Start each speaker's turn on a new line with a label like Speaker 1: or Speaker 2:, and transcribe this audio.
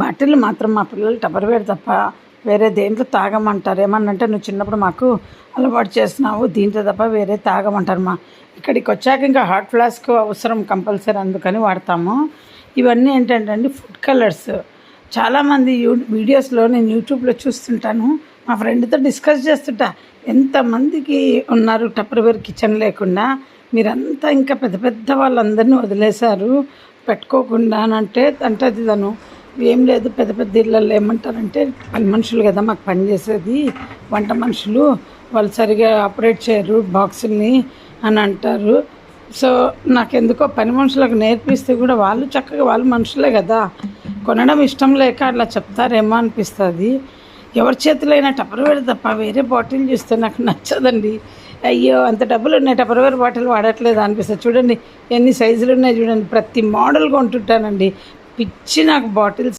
Speaker 1: Bottle మాత్రం మా పిల్లలు టపర్వేర్ తప్ప వేరే దేంట్లో తాగమంటారు. ఏమన్నంటే నువ్వు చిన్నప్పుడు మాకు అలవాటు చేస్తున్నావు, దీంట్లో తప్ప వేరే తాగమంటారు. ఇక్కడికి వచ్చాక ఇంకా హాట్ ఫ్లాస్క్ అవసరం కంపల్సరీ, అందుకని వాడతాము. ఇవన్నీ ఏంటంటే అండి ఫుడ్ కలర్స్. చాలామంది వీడియోస్లో నేను యూట్యూబ్లో చూస్తుంటాను, మా ఫ్రెండ్తో డిస్కస్ చేస్తుంటా, ఎంతమందికి ఉన్నారు టపర్వేర్ కిచెన్ లేకుండా, మీరంతా ఇంకా పెద్ద పెద్ద వాళ్ళందరినీ వదిలేశారు పెట్టుకోకుండా అంటే అది తను ఏం లేదు. పెద్ద పెద్ద ఇళ్ళల్లో ఏమంటారంటే పని మనుషులు కదా మాకు పని చేసేది, వంట మనుషులు, వాళ్ళు సరిగా ఆపరేట్ చేయరు బాక్సుల్ని అని అంటారు. సో నాకెందుకో పని మనుషులకు నేర్పిస్తే కూడా వాళ్ళు చక్కగా వాళ్ళు మనుషులే కదా, కొనడం ఇష్టం లేక అట్లా చెప్తారేమో అనిపిస్తుంది. ఎవరి చేతిలో అయినా టపర్వేర్ తప్ప వేరే బాటిల్ చూస్తే నాకు నచ్చదండి. అయ్యో అంత డబ్బులు ఉన్నాయి, టపర్వేర్ బాటిల్ వాడట్లేదు అనిపిస్తుంది. చూడండి ఎన్ని సైజులు ఉన్నాయి చూడండి, ప్రతి మోడల్ కొంటుంటానండి. పిచ్చి నాకు బాటిల్స్.